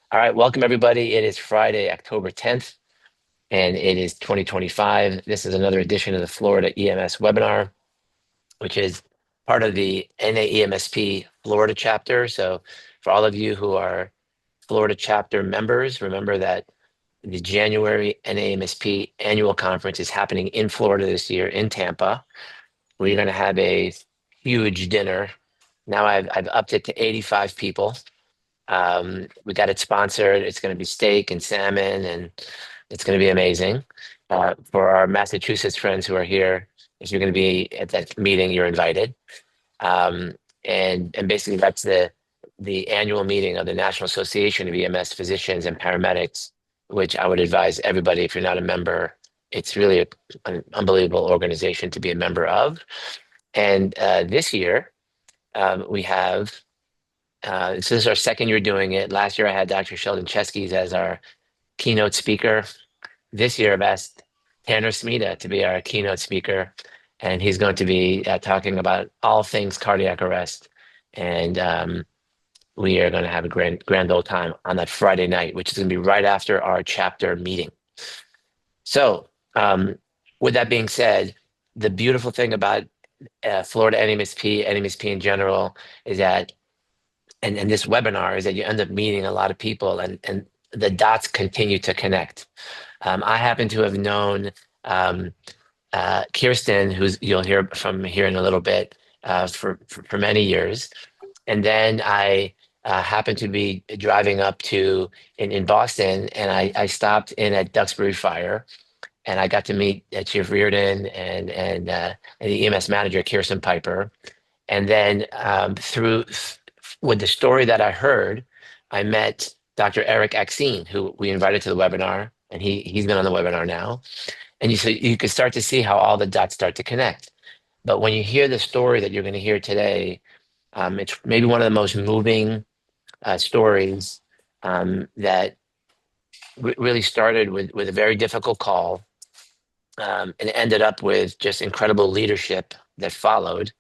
All right, welcome everybody. It is Friday, October 10th, and it is 2025. This is another edition of the Florida EMS webinar, which is part of the NAEMSP Florida chapter. So for all of you who are Florida chapter members, remember that the January NAEMSP annual conference is happening in Florida this year in Tampa. We're going to have a huge dinner. Now I've upped it to 85 people. We got it sponsored. It's going to be steak and salmon, and it's going to be amazing. For our Massachusetts friends who are here, if you're going to be at that meeting, you're invited. Um, and basically, that's the annual meeting of the National Association of EMS Physicians and Paramedics, which I would advise everybody, if you're not a member, it's really an unbelievable organization to be a member of. And this year, we have this is our second year doing it. Last year, I had Dr. Sheldon Cheskes as our keynote speaker. This year, I've asked Tanner Smeda to be our keynote speaker, and he's going to be talking about all things cardiac arrest. And we are going to have a grand old time on that Friday night, which is going to be right after our chapter meeting. So, with that being said, the beautiful thing about Florida NMSP in general, is that and this webinar is that you end up meeting a lot of people, and the dots continue to connect. I happen to have known Kirsten, who's you'll hear from here in a little bit, for many years. And then I happened to be driving up to in Boston, and I stopped in at Duxbury Fire, and I got to meet Chief Reardon and the EMS manager, Kirsten Piper. And then with the story that I heard, I met Dr. Eric Axine, who we invited to the webinar, and he's been on the webinar now. And you could start to see how all the dots start to connect. But when you hear the story that you're going to hear today, it's maybe one of the most moving stories that really started with a very difficult call, and ended up with just incredible leadership that followed.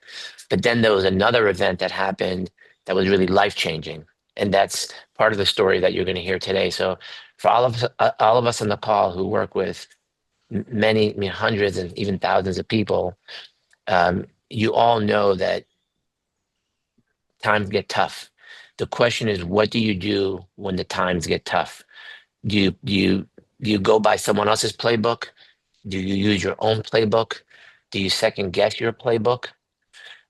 But then there was another event that happened that was really life changing, and that's part of the story that you're going to hear today. So, for all of us on the call who work with many, I mean, hundreds and even thousands of people, you all know that times get tough. The question is, what do you do when the times get tough? Do you go by someone else's playbook? Do you use your own playbook? Do you second guess your playbook?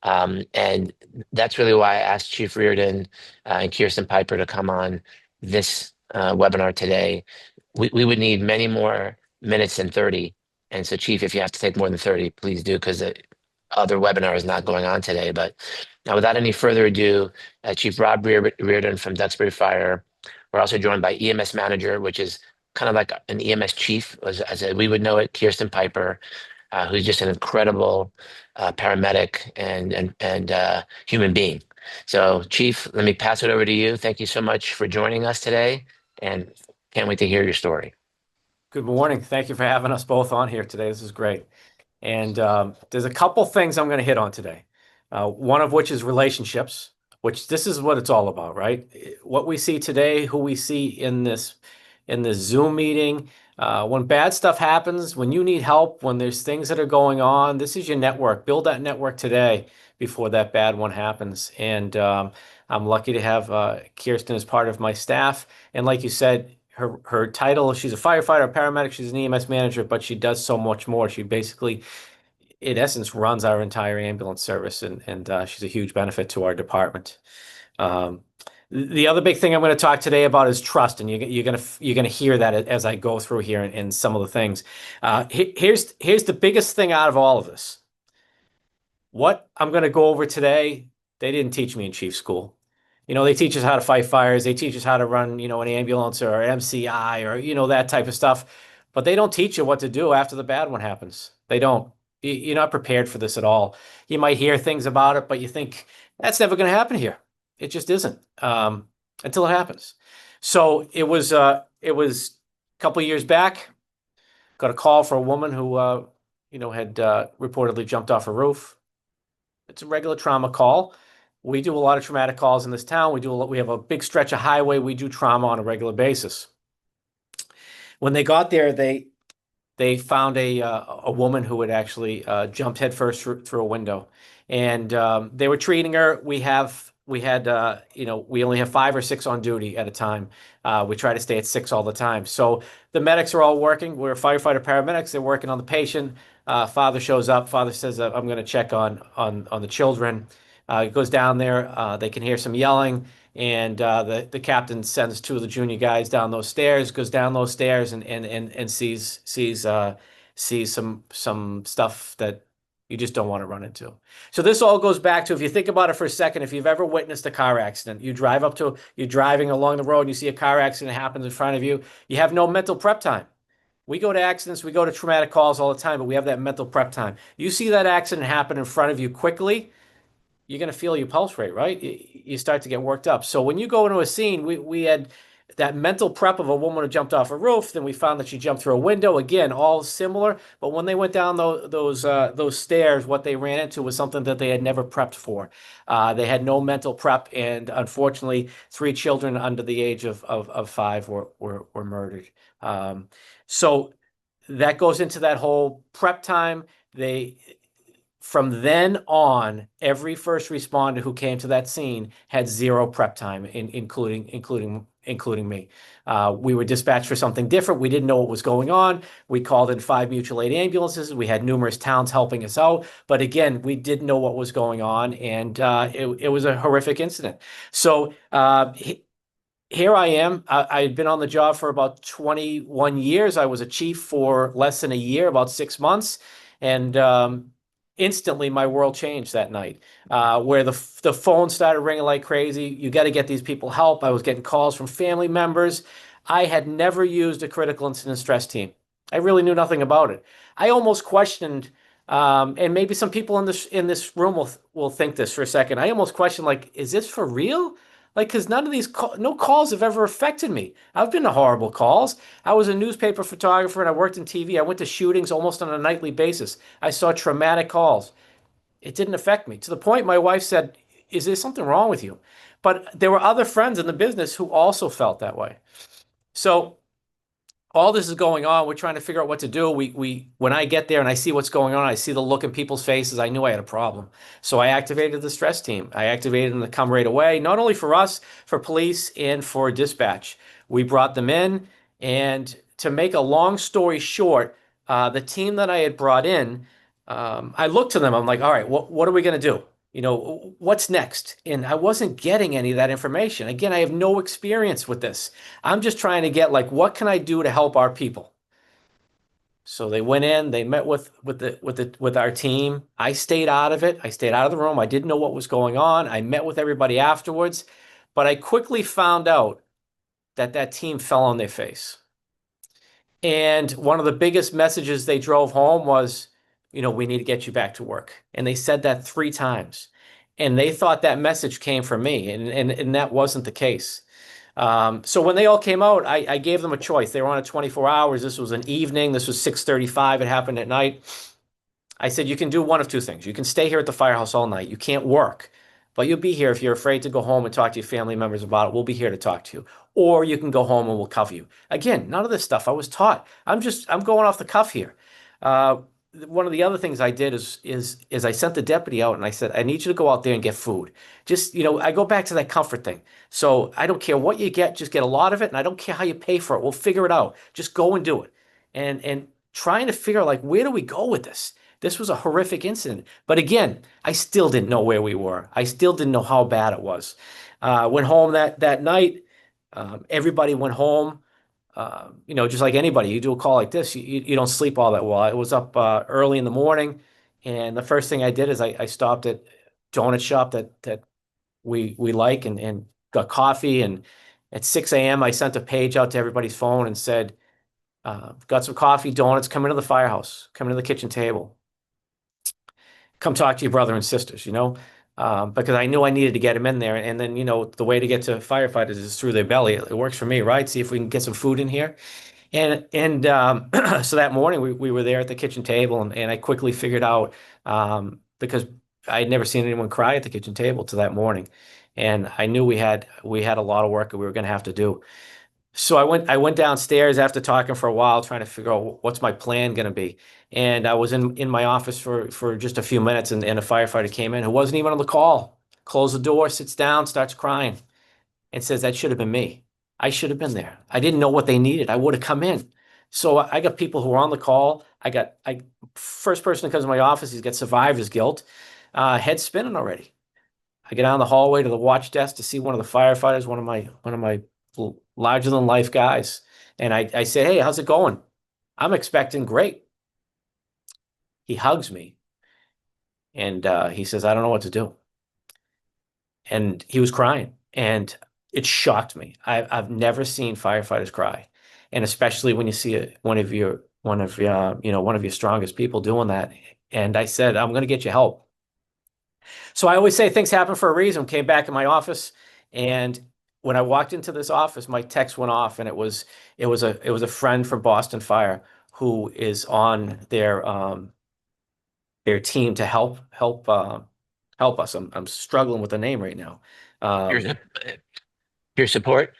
And that's really why I asked Chief Reardon and Kirsten Piper to come on this webinar today. We would need many more minutes than 30. And so, Chief, if you have to take more than 30, please do, because the other webinar is not going on today. But now, without any further ado, Chief Rob Reardon from Duxbury Fire. We're also joined by EMS Manager, which is kind of like an EMS chief, as we would know it, Kirsten Piper, who's just an incredible paramedic and human being. So, Chief, let me pass it over to you. Thank you so much for joining us today, and can't wait to hear your story. Good morning. Thank you for having us both on here today. This is great. And there's a couple things I'm going to hit on today. One of which is relationships, which this is what it's all about, right? What we see today, who we see in this Zoom meeting, when bad stuff happens, when you need help, when there's things that are going on, this is your network. Build that network today before that bad one happens. And I'm lucky to have Kirsten as part of my staff. And like you said, her title, she's a firefighter, a paramedic, she's an EMS manager, but she does so much more. She basically, in essence, runs our entire ambulance service, and she's a huge benefit to our department. The other big thing I'm going to talk today about is trust, and you're going to hear that as I go through here in some of the things. Here's the biggest thing out of all of this. What I'm going to go over today, they didn't teach me in chief school. They teach us how to fight fires. They teach us how to run, an ambulance or MCI or, that type of stuff. But they don't teach you what to do after the bad one happens. They don't. You're not prepared for this at all. You might hear things about it, but you think that's never going to happen here. It just isn't until it happens. So it was a couple of years back. Got a call for a woman who had reportedly jumped off a roof. It's a regular trauma call. we do a lot of traumatic calls in this town. We have a big stretch of highway. We do trauma on a regular basis. When they got there, they found a woman who had actually jumped headfirst through a window, and they were treating her. We only have 5 or 6 on duty at a time. We try to stay at 6 all the time. So the medics are all working. We're firefighter paramedics. They're working on the patient. Father shows up. Father says, "I'm going to check on the children." He goes down there. They can hear some yelling. And the captain sends 2 of the junior guys down those stairs, goes down those stairs, and sees some stuff that you just don't want to run into. So this all goes back to, if you think about it for a second, if you've ever witnessed a car accident, you're driving along the road and you see a car accident happens in front of you, you have no mental prep time. We go to accidents, we go to traumatic calls all the time, but we have that mental prep time. You see that accident happen in front of you quickly, you're going to feel your pulse rate, right? You start to get worked up. So when you go into a scene, we had that mental prep of a woman who jumped off a roof. Then we found that she jumped through a window. Again, all similar. But when they went down those stairs, what they ran into was something that they had never prepped for. They had no mental prep, and unfortunately, 3 children under the age of 5 were murdered. So that goes into that whole prep time. From then on, every first responder who came to that scene had 0 prep time, including me. We were dispatched for something different. We didn't know what was going on. We called in 5 mutual aid ambulances. We had numerous towns helping us out. But again, we didn't know what was going on, and it was a horrific incident. So here I am. I've been on the job for about 21 years. I was a chief for less than a year, about 6 months. And instantly my world changed that night, where the phone started ringing like crazy. You got to get these people help. I was getting calls from family members. I had never used a critical incident stress team. I really knew nothing about it. I almost questioned, and maybe some people in this room will think this for a second. I almost questioned, like, is this for real? Like, because none of these no calls have ever affected me. I've been to horrible calls. I was a newspaper photographer and I worked in TV. I went to shootings almost on a nightly basis. I saw traumatic calls. It didn't affect me, to the point my wife said, "Is there something wrong with you?" But there were other friends in the business who also felt that way. So all this is going on. We're trying to figure out what to do. When I get there and I see what's going on, I see the look in people's faces. I knew I had a problem. So I activated the stress team. I activated them to come right away, not only for us, for police and for dispatch. We brought them in, and to make a long story short, the team that I had brought in, I looked to them. I'm like, all right, what are we going to do? What's next? And I wasn't getting any of that information. Again, I have no experience with this. I'm just trying to get, like, what can I do to help our people? So they went in, they met with our team. I stayed out of it. I stayed out of the room. I didn't know what was going on. I met with everybody afterwards, but I quickly found out that that team fell on their face. And one of the biggest messages they drove home was, we need to get you back to work. And they said that 3 times. And they thought that message came from me, and that wasn't the case. So when they all came out, I gave them a choice. They were on a 24 hours. This was an evening. This was 6:35. It happened at night. I said, you can do one of 2 things. You can stay here at the firehouse all night. You can't work, but you'll be here. If you're afraid to go home and talk to your family members about it, we'll be here to talk to you. Or you can go home and we'll cover you. Again, none of this stuff I was taught. I'm going off the cuff here. One of the other things I did is I sent the deputy out and I said, I need you to go out there and get food. Just, I go back to that comfort thing. So I don't care what you get, just get a lot of it. And I don't care how you pay for it. We'll figure it out. Just go and do it. And trying to figure out, like, where do we go with this? This was a horrific incident. But again, I still didn't know where we were. I still didn't know how bad it was. Went home that night. Everybody went home. Just like anybody, you do a call like this, you don't sleep all that well. I was up early in the morning, and the first thing I did is I stopped at donut shop that we like, and got coffee. And at 6 a.m., I sent a page out to everybody's phone and said, got some coffee, donuts, come into the firehouse, come into the kitchen table. Come talk to your brother and sisters, because I knew I needed to get them in there. And then, the way to get to firefighters is through their belly. It works for me, right? See if we can get some food in here. And so that morning we were there at the kitchen table, and I quickly figured out, because I had never seen anyone cry at the kitchen table till that morning. And I knew we had a lot of work that we were going to have to do. So I went downstairs after talking for a while, trying to figure out what's my plan going to be. And I was in my office for just a few minutes, and a firefighter came in who wasn't even on the call. Closed the door, sits down, starts crying, and says, "That should have been me. I should have been there. I didn't know what they needed. I would have come in." So I got people who are on the call. I first person that comes to my office, he's got survivor's guilt, head spinning already. I get down the hallway to the watch desk to see one of the firefighters, one of my larger than life guys. And I say, "Hey, how's it going?" I'm expecting great. He hugs me and he says, "I don't know what to do." And he was crying. And it shocked me. I've never seen firefighters cry. And especially when you see one of your strongest people doing that. And I said, "I'm going to get you help." So I always say things happen for a reason. Came back in my office, and when I walked into this office, my text went off, and it was a friend from Boston Fire who is on their team to help us. I'm struggling with the name right now. Peer, Um, peer support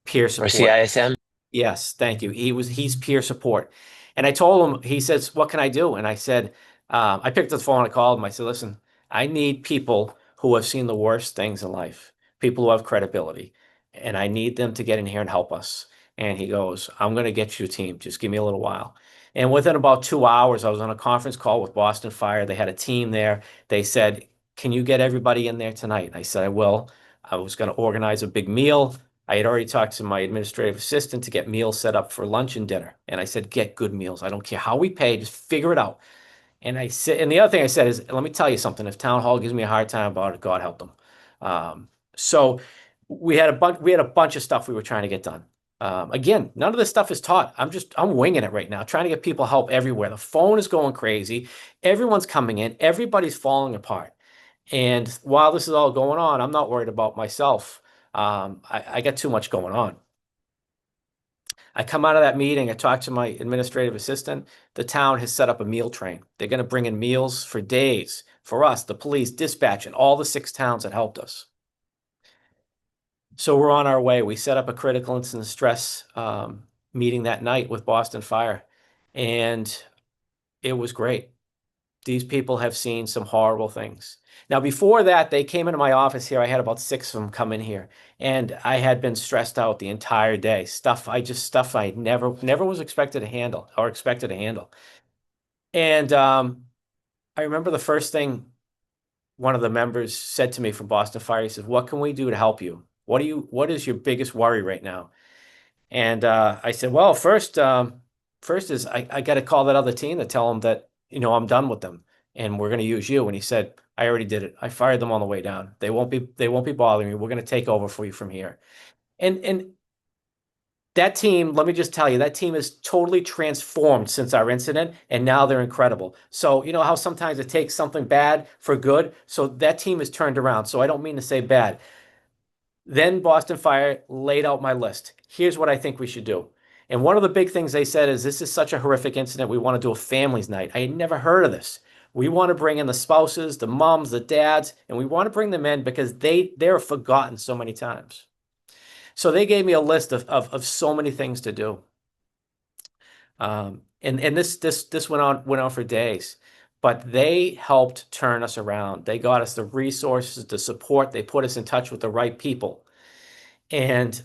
Peer or support. CISM? Yes, thank you. He's peer support. And I told him, he says, "What can I do?" And I said, I picked up the phone, I called him. I said, "Listen, I need people who have seen the worst things in life, people who have credibility, and I need them to get in here and help us." And he goes, "I'm going to get you a team. Just give me a little while." And within about 2 hours, I was on a conference call with Boston Fire. They had a team there. They said, "Can you get everybody in there tonight?" I said, "I will." I was going to organize a big meal. I had already talked to my administrative assistant to get meals set up for lunch and dinner. And I said, "Get good meals. I don't care how we pay, just figure it out." And the other thing I said is, "Let me tell you something. If town hall gives me a hard time about it, God help them." So we had a bunch of stuff we were trying to get done. Again, none of this stuff is taught. I'm winging it right now, trying to get people help everywhere. The phone is going crazy. Everyone's coming in. Everybody's falling apart. And while this is all going on, I'm not worried about myself. I got too much going on. I come out of that meeting, I talk to my administrative assistant. The town has set up a meal train. They're going to bring in meals for days for us, the police, dispatch, and all the 6 towns that helped us. So we're on our way. We set up a critical incident stress meeting that night with Boston Fire, and it was great. These people have seen some horrible things. Now, before that, they came into my office here. I had about 6 of them come in here, and I had been stressed out the entire day. Stuff I never was expected to handle or expected to handle. And I remember the first thing one of the members said to me from Boston Fire. He said, "What can we do to help you? What is your biggest worry right now?" And I said, "Well, first is I got to call that other team to tell them that, I'm done with them and we're going to use you." And he said, "I already did it. I fired them on the way down. They won't be bothering you. We're going to take over for you from here." And that team, let me just tell you, that team is totally transformed since our incident, and now they're incredible. So you know how sometimes it takes something bad for good? So that team is turned around. So I don't mean to say bad. Then Boston Fire laid out my list. Here's what I think we should do. And one of the big things they said is, "This is such a horrific incident. We want to do a families night." I had never heard of this. "We want to bring in the spouses, the moms, the dads, and we want to bring them in because they're forgotten so many times." So they gave me a list of so many things to do. And this went on for days, but they helped turn us around. They got us the resources, the support. They put us in touch with the right people. And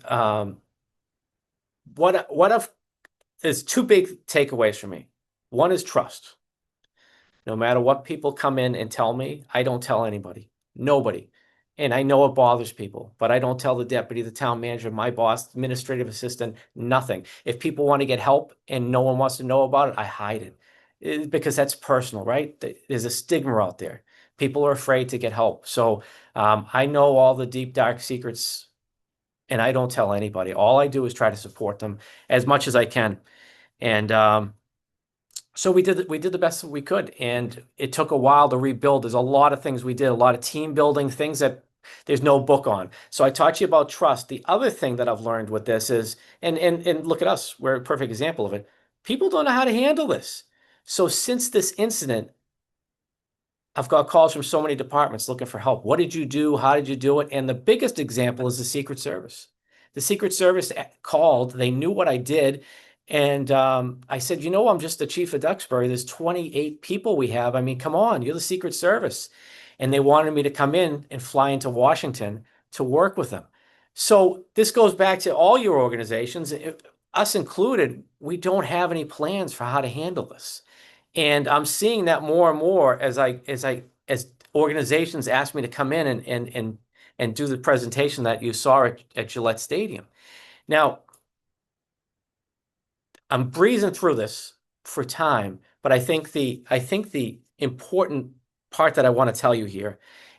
what if there's two big takeaways for me. One is trust. No matter what people come in and tell me, I don't tell anybody, nobody. And I know it bothers people, but I don't tell the deputy, the town manager, my boss, administrative assistant, nothing. If people want to get help and no one wants to know about it, I hide it. Because that's personal, right? There's a stigma out there. People are afraid to get help. So I know all the deep, dark secrets, and I don't tell anybody. All I do is try to support them as much as I can. And so we did the best that we could, and it took a while to rebuild. There's a lot of things we did, a lot of team building, things that there's no book on. So I taught you about trust. The other thing that I've learned with this is, and look at us, we're a perfect example of it. People don't know how to handle this. So since this incident, I've got calls from so many departments looking for help. What did you do? How did you do it? And the biggest example is the Secret Service. The Secret Service called, they knew what I did. And I said, I'm just the chief of Duxbury. There's 28 people we have. I mean, come on, you're the Secret Service. And they wanted me to come in and fly into Washington to work with them. So this goes back to all your organizations, us included. We don't have any plans for how to handle this. And I'm seeing that more and more as organizations ask me to come in and do the presentation that you saw at Gillette Stadium. Now, I'm breezing through this for time, but I think the important part that I want to tell you here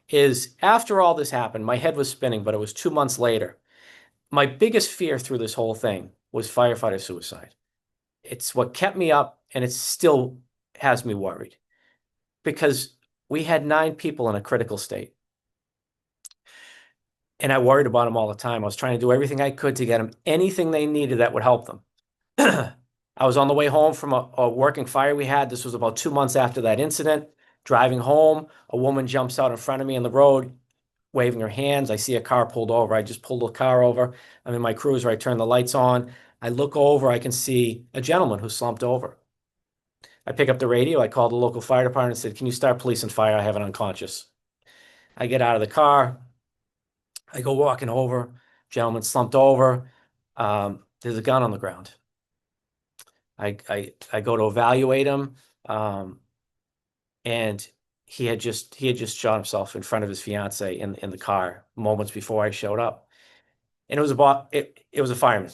is after all this happened, my head was spinning, but it was 2 months later. My biggest fear through this whole thing was firefighter suicide. It's what kept me up, and it still has me worried because we had 9 people in a critical state. And I worried about them all the time. I was trying to do everything I could to get them anything they needed that would help them. I was on the way home from a working fire we had. This was about 2 months after that incident. Driving home, a woman jumps out in front of me on the road, waving her hands. I see a car pulled over. I just pulled the car over. I'm in my cruiser. I turn the lights on. I look over. I can see a gentleman who slumped over. I pick up the radio. I call the local fire department and said, "Can you start police and fire? I have an unconscious." I get out of the car. I go walking over. Gentleman slumped over. There's a gun on the ground. I go to evaluate him, and he had just shot himself in front of his fiance in the car moments before I showed up, and it was a fireman,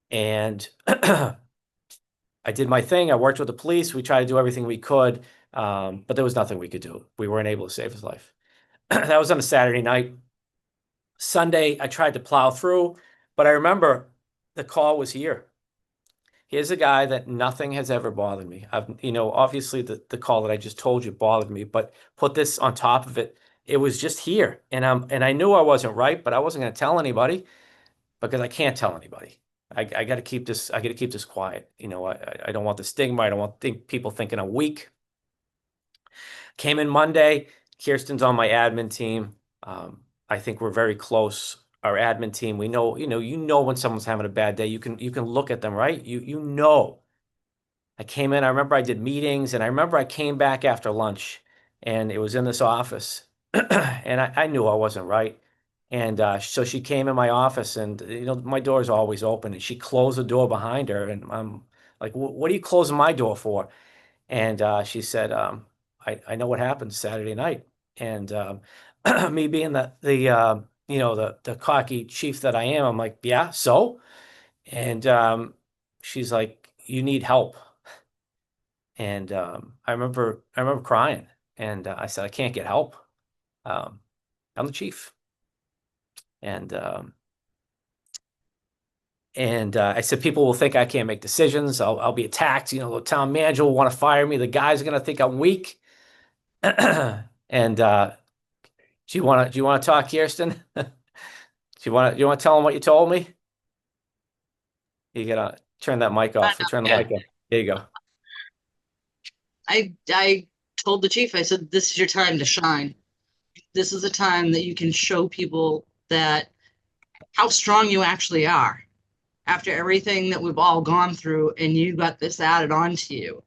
and I did my thing. I worked with the police. We tried to do everything we could, but there was nothing we could do. We weren't able to save his life. That was on a Saturday night. Sunday, I tried to plow through, but I remember the call was here. Here's a guy that nothing has ever bothered me. Obviously the call that I just told you bothered me, but put this on top of it, it was just here. And I knew I wasn't right, but I wasn't going to tell anybody because I can't tell anybody. I got to keep this. I got to keep this quiet. I don't want the stigma. I don't want people thinking I'm weak. Came in Monday. Kirsten's on my admin team. I think we're very close. Our admin team, we know, when someone's having a bad day, you can look at them, right? You know. I came in, I remember I did meetings, and I remember I came back after lunch, and it was in this office, and I knew I wasn't right. And so she came in my office, and my door is always open, and she closed the door behind her, and I'm like, "What are you closing my door for?" And she said, I know what happened Saturday night. And me being the cocky chief that I am, I'm like, "Yeah, so?" And she's like, "You need help." And I remember crying, and I said, "I can't get help. Um, I'm the chief." And I said, "People will think I can't make decisions. I'll be attacked. The town manager will want to fire me. The guys are going to think I'm weak." And do you want to talk, Kirsten? Do you want to tell them what you told me? You gotta turn that mic off or turn the Yeah. mic on. There you go. I told the chief, I said, this is your time to shine. This is a time that you can show people that how strong you actually are after everything that we've all gone through, and you got this added on to you,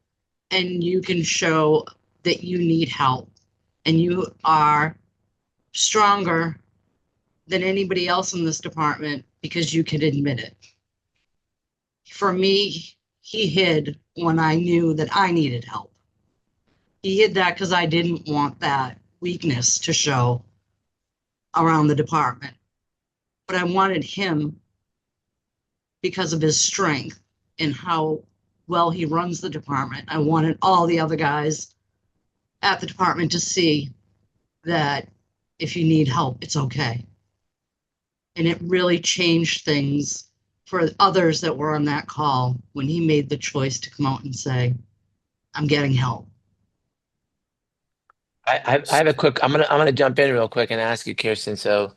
and you can show that you need help and you are stronger than anybody else in this department because you can admit it. For me, he hid when I knew that I needed help. He hid that because I didn't want that weakness to show around the department. But I wanted him because of his strength and how well he runs the department. I wanted all the other guys at the department to see that if you need help, it's okay. And it really changed things for others that were on that call when he made the choice to come out and say, "I'm getting help." I have a quick. I'm gonna jump in real quick and ask you, Kirsten. So,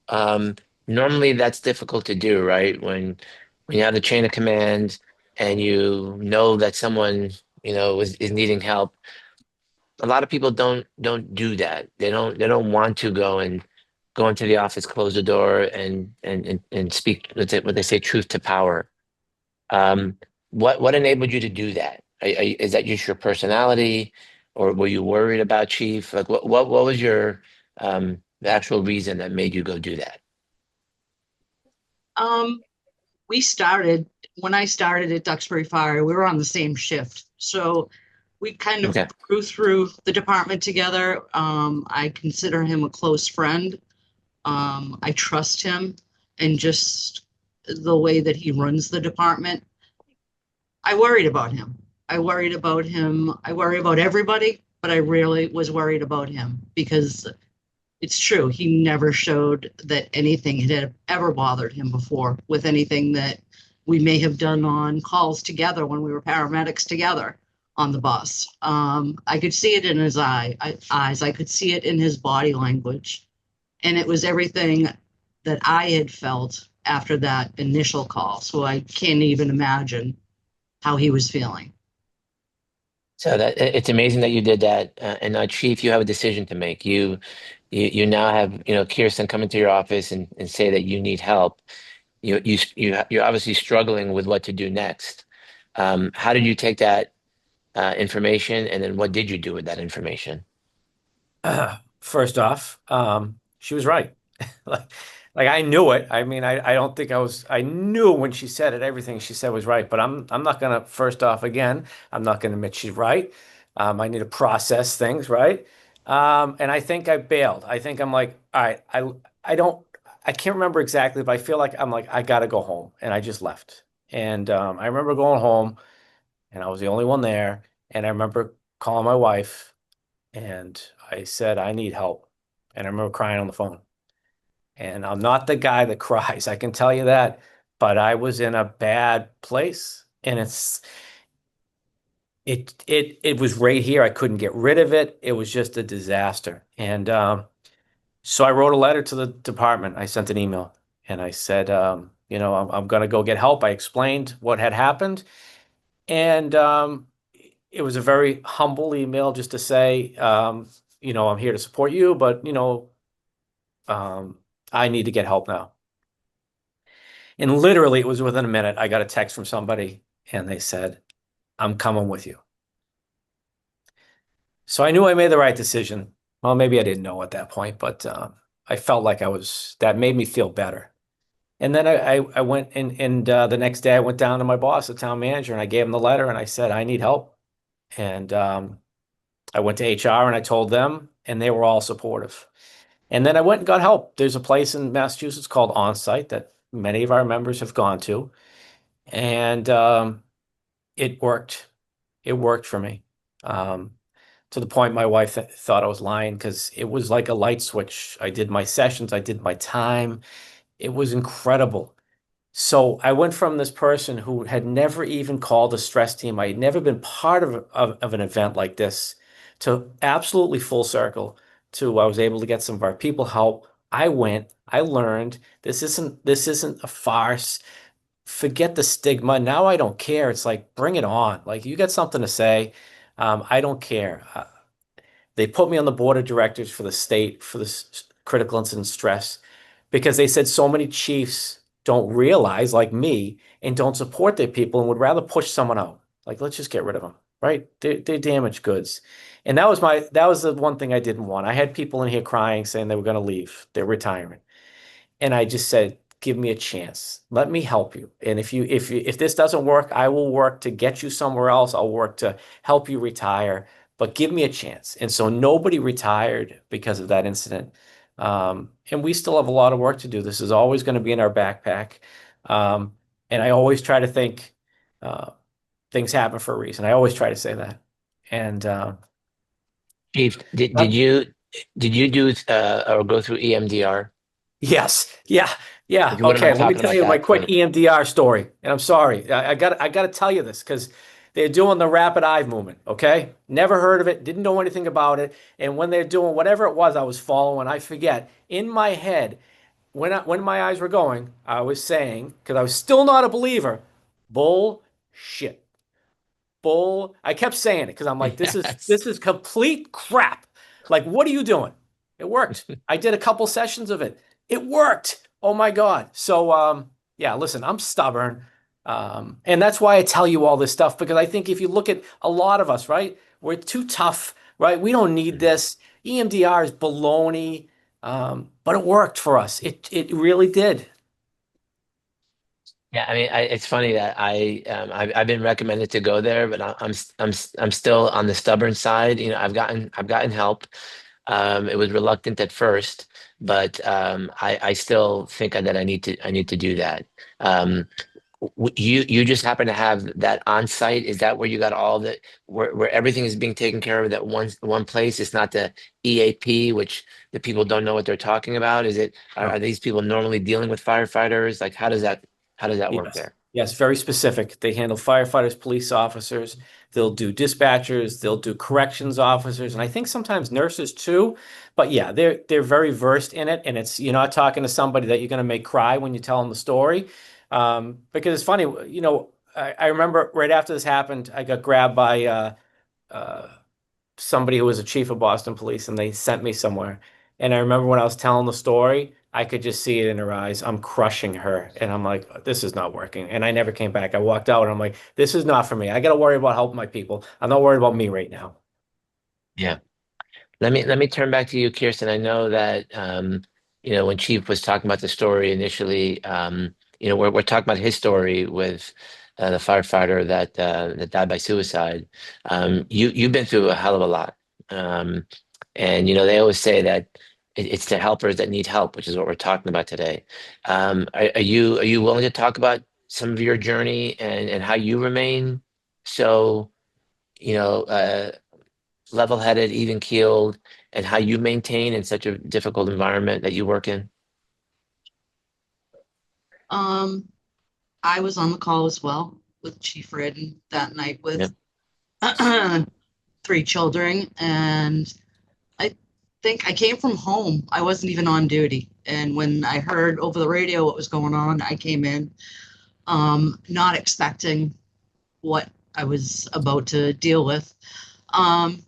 um, normally that's difficult to do, right? When you have the chain of command and you know that someone is needing help. a lot of people don't do that. They don't want to go into the office, close the door, and speak. What they say, truth to power. Um, what enabled you to do that? Is that just your personality, or were you worried about Chief? Like, what was your the actual reason that made you go do that? Um, we started when I started at Duxbury Fire, we were on the same shift. So we kind of Okay. grew through the department together. I consider him a close friend. I trust him and just the way that he runs the department. I worried about him. I worried about him. I worry about everybody, but I really was worried about him because it's true. He never showed that anything had ever bothered him before with anything that we may have done on calls together when we were paramedics together on the bus. I could see it in his eyes. I could see it in his body language. And it was everything that I had felt after that initial call. So I can't even imagine how he was feeling. So that it's amazing that you did that. And now, Chief, you have a decision to make. You now have, Kirsten come into your office and say that you need help. You're obviously struggling with what to do next. How did you take that information, and then what did you do with that information? First off, she was right. Like, like I knew it. I mean, I don't think I knew when she said it, everything she said was right, but I'm not gonna, first off, again, I'm not gonna admit she's right. I need to process things, right? And I think I bailed. I think I'm like, all right, I don't, I can't remember exactly, but I feel like I'm like, I gotta go home. And I just left. And I remember going home and I was the only one there. And I remember calling my wife and I said, I need help. And I remember crying on the phone. And I'm not the guy that cries, I can tell you that. But I was in a bad place. And it was right here. I couldn't get rid of it. It was just a disaster. And so I wrote a letter to the department. I sent an email and I said, I'm going to go get help. I explained what had happened. And it was a very humble email just to say, I'm here to support you, but, um, I need to get help now. And literally, it was within a minute, I got a text from somebody and they said, I'm coming with you. So I knew I made the right decision. Well, maybe I didn't know at that point, but I felt like that made me feel better. And then I went and the next day I went down to my boss, the town manager, and I gave him the letter and I said, I need help. And I went to HR and I told them, and they were all supportive. And then I went and got help. There's a place in Massachusetts called Onsite that many of our members have gone to, and it worked. It worked for me. Um, to the point my wife thought I was lying because it was like a light switch. I did my sessions, I did my time. It was incredible. So I went from this person who had never even called a stress team. I had never been part of an event like this to absolutely full circle to I was able to get some of our people help. I went, I learned this isn't a farce. Forget the stigma. Now I don't care. It's like bring it on. Like you got something to say. I don't care. They put me on the board of directors for the state for this critical incident stress because they said so many chiefs don't realize, like me, and don't support their people and would rather push someone out. Like, let's just get rid of them, right? They're damaged goods. And that was the one thing I didn't want. I had people in here crying saying they were going to leave. They're retiring. And I just said, give me a chance. Let me help you. And if this doesn't work, I will work to get you somewhere else. I'll work to help you retire, but give me a chance. And so nobody retired because of that incident. And we still have a lot of work to do. This is always going to be in our backpack. Um, and I always try to think uh, things happen for a reason. I always try to say that. And Chief, did um, you do or go through EMDR? Yes. Yeah. Yeah. If you wouldn't Okay. mind Let me talking tell about you my that quick for EMDR story. And I'm sorry. I got to tell you this because they're doing the rapid eye movement. Okay. Never heard of it. Didn't know anything about it. And when they're doing whatever it was I was following, I forget. In my head, when my eyes were going, I was saying, because I was still not a believer, bullshit. bull. I kept saying it because I'm like, Yes. this is complete crap. Like, what are you doing? It worked. I did a couple sessions of it. It worked. Oh my God. So yeah, listen, I'm stubborn. And that's why I tell you all this stuff, because I think if you look at a lot of us, right, we're too tough, right? We don't need this. EMDR is baloney. But it worked for us. It really did. Yeah, I mean, it's funny that I've been recommended to go there, but I'm still on the stubborn side. You know, I've gotten help. It was reluctant at first, but I still think that I need to do that. Um, you just happen to have that on site. Is that where you got all the where everything is being taken care of at one place? It's not the EAP, which the people don't know what they're talking about. Is it are No. these people normally dealing with firefighters? Like how does that work Yes. there? Yes, very specific. They handle firefighters, police officers. They'll do dispatchers. They'll do corrections officers, and I think sometimes nurses too. But yeah, they're very versed in it, and it's you're not talking to somebody that you're going to make cry when you tell them the story. Because it's funny, I remember right after this happened, I got grabbed by uh, somebody who was a chief of Boston police and they sent me somewhere. And I remember when I was telling the story, I could just see it in her eyes. I'm crushing her. And I'm like, this is not working. And I never came back. I walked out and I'm like, this is not for me. I got to worry about helping my people. I'm not worried about me right now. Yeah. Let me turn back to you, Kirsten. I know that you know, when Chief was talking about the story initially, you know, we're talking about his story with the firefighter that died by suicide. You've been through a hell of a lot, um, and you know they always say that it's the helpers that need help, which is what we're talking about today. Are you willing to talk about some of your journey and how you remain so, you know, level-headed, even-keeled, and how you maintain in such a difficult environment that you work in? Um, I was on the call as well with Chief Reardon that night with Yep. three children, and I think I came from home. I wasn't even on duty, and when I heard over the radio what was going on, I came in, not expecting what I was about to deal with. Um,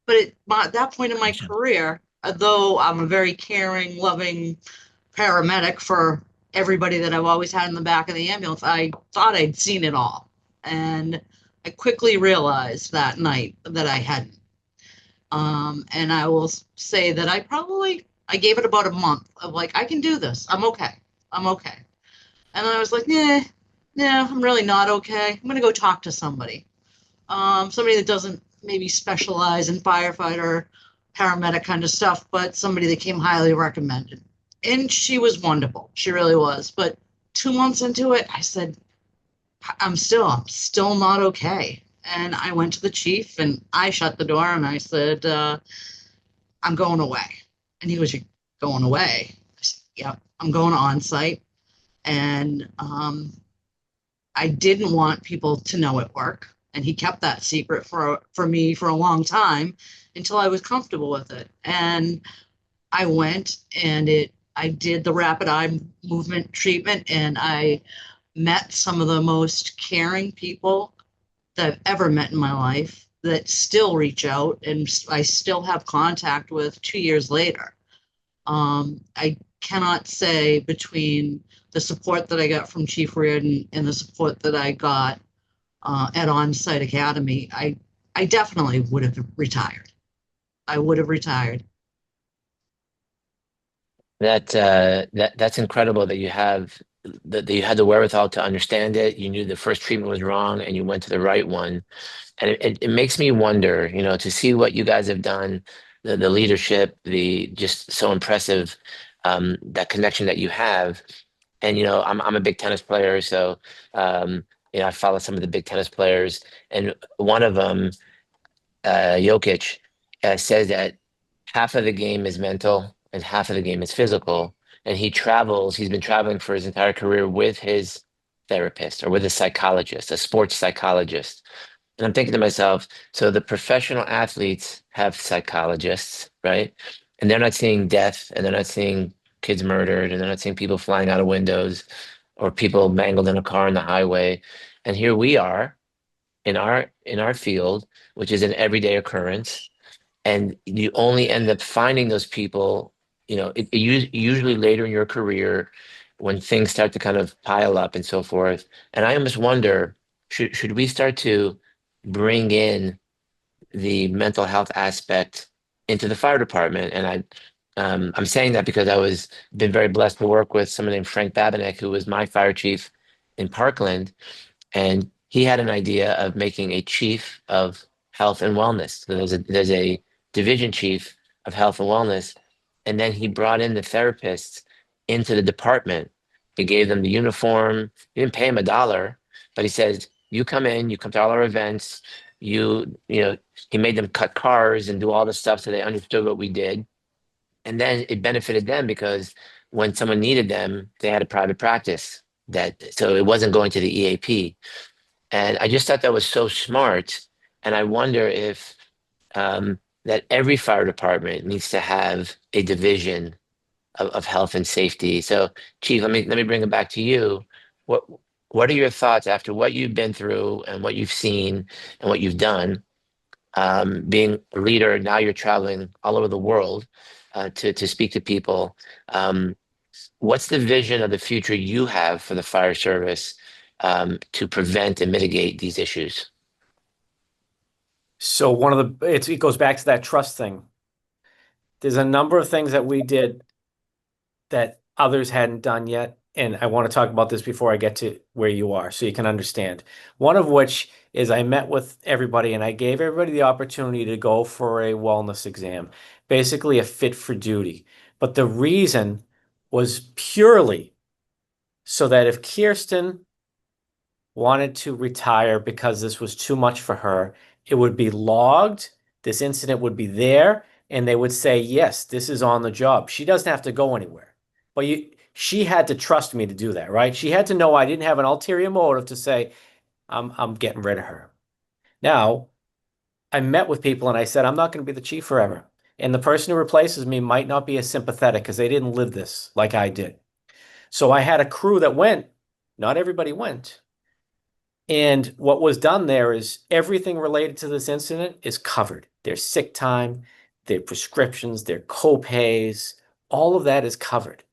but at that point in my Gotcha. career, though I'm a very caring, loving paramedic for everybody that I've always had in the back of the ambulance, I thought I'd seen it all. And I quickly realized that night that I hadn't. And I will say that I gave it about a month of like, I can do this. I'm okay. I'm okay. And then I was like, nah, I'm really not okay. I'm gonna go talk to somebody. Somebody that doesn't maybe specialize in firefighter, paramedic kind of stuff, but somebody that came highly recommended. And she was wonderful. She really was. But 2 months into it, I said, I'm still not okay. And I went to the chief and I shut the door and I said, I'm going away. And he was, "You going away?" I said, "Yep, I'm going on site." And I didn't want people to know at work. And he kept that secret for me for a long time until I was comfortable with it. And I went and I did the rapid eye movement treatment and I met some of the most caring people that I've ever met in my life that still reach out and I still have contact with 2 years later. I cannot say between the support that I got from Chief Reardon and the support that I got at On-Site Academy, I definitely would have retired. I would have retired. That's incredible that you have that you had the wherewithal to understand it. You knew the first treatment was wrong and you went to the right one. And it makes me wonder, you know, to see what you guys have done, the leadership, the just so impressive, that connection that you have. And you know, I'm a big tennis player, so you know, I follow some of the big tennis players, and one of them, Jokic, says that half of the game is mental and half of the game is physical. And he travels, he's been traveling for his entire career with his therapist or with a psychologist, a sports psychologist. And I'm thinking to myself, so the professional athletes have psychologists, right? And they're not seeing death and they're not seeing kids murdered and they're not seeing people flying out of windows or people mangled in a car on the highway. And here we are. in our field, which is an everyday occurrence, and you only end up finding those people, usually later in your career when things start to kind of pile up and so forth. And I almost wonder, should we start to bring in the mental health aspect into the fire department? And I'm saying that because been very blessed to work with someone named Frank Babinek, who was my fire chief in Parkland, and he had an idea of making a chief of health and wellness. So there's a division chief of health and wellness, and then he brought in the therapists into the department. He gave them the uniform. He didn't pay them a dollar, but he says, "You come in, you come to all our events. You know." He made them cut cars and do all the stuff so they understood what we did, and then it benefited them because when someone needed them, they had a private practice. So it wasn't going to the EAP. And I just thought that was so smart. And I wonder if that every fire department needs to have a division of health and safety. So, Chief, let me bring it back to you. What what are your thoughts after what you've been through and what you've seen and what you've done? Being a leader, now you're traveling all over the world to speak to people. Um, what's the vision of the future you have for the fire service to prevent and mitigate these issues? So it goes back to that trust thing. There's a number of things that we did that others hadn't done yet. And I want to talk about this before I get to where you are so you can understand. One of which is I met with everybody and I gave everybody the opportunity to go for a wellness exam, basically a fit for duty. But the reason was purely so that if Kirsten wanted to retire because this was too much for her, it would be logged, this incident would be there, and they would say, yes, this is on the job. She doesn't have to go anywhere. But she had to trust me to do that, right? She had to know I didn't have an ulterior motive to say, I'm getting rid of her. Now, I met with people and I said, I'm not going to be the chief forever. And the person who replaces me might not be as sympathetic because they didn't live this like I did. So I had a crew that went, not everybody went. And what was done there is everything related to this incident is covered. Their sick time, their prescriptions, their co-pays, all of that is covered.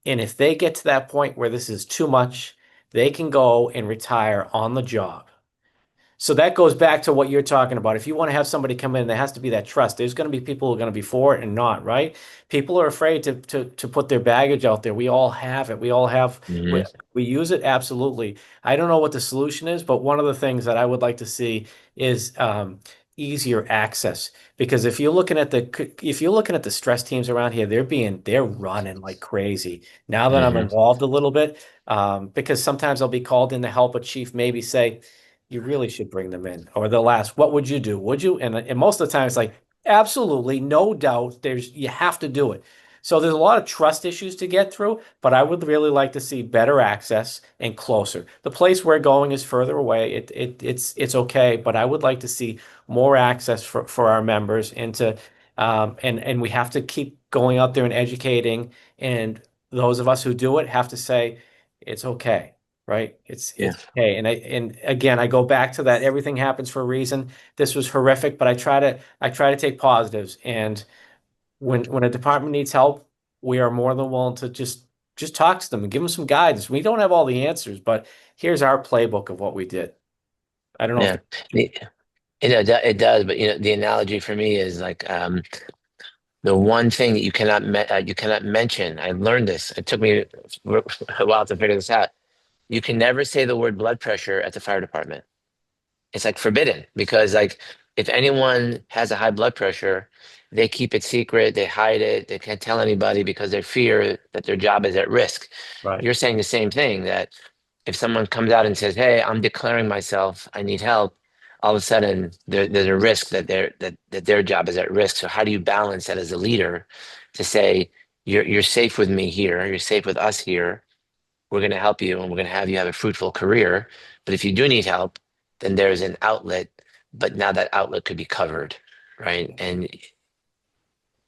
And if they get to that point where this is too much, they can go and retire on the job. So that goes back to what you're talking about. If you want to have somebody come in, there has to be that trust. There's going to be people who are going to be for it and not, right? People are afraid to put their baggage out there. We all have it. We all have Mhm. we use it absolutely. I don't know what the solution is, but one of the things that I would like to see is easier access. Because if you're looking at the stress teams around here, they're running like crazy. Now that I'm Mhm. involved a little bit, because sometimes I'll be called in to help a chief maybe say you really should bring them in. Or they'll ask, what would you do? Would you? And most of the time it's like, absolutely, no doubt. You have to do it. So there's a lot of trust issues to get through, but I would really like to see better access and closer. The place we're going is further away. It's okay, but I would like to see more access for our members and we have to keep going out there and educating. And those of us who do it have to say, it's okay, right? Yeah. It's okay. And again, I go back to that everything happens for a reason. This was horrific, but I try to take positives. And when a department needs help, we are more than willing to just talk to them and give them some guidance. We don't have all the answers, but here's our playbook of what we did. I don't know if Yeah. It does, but the analogy for me is like the one thing that you cannot mention. I learned this. It took me a while to figure this out. You can never say the word blood pressure at the fire department. It's like forbidden because like if anyone has a high blood pressure, they keep it secret, they hide it, they can't tell anybody because they fear that their job is at risk. right. You're saying the same thing that if someone comes out and says, "Hey, I'm declaring myself, I need help," all of a sudden there's a risk that their job is at risk. So how do you balance that as a leader to say you're safe with me here, you're safe with us here, we're going to help you and we're going to have you have a fruitful career. But if you do need help, then there's an outlet, but now that outlet could be covered, right? And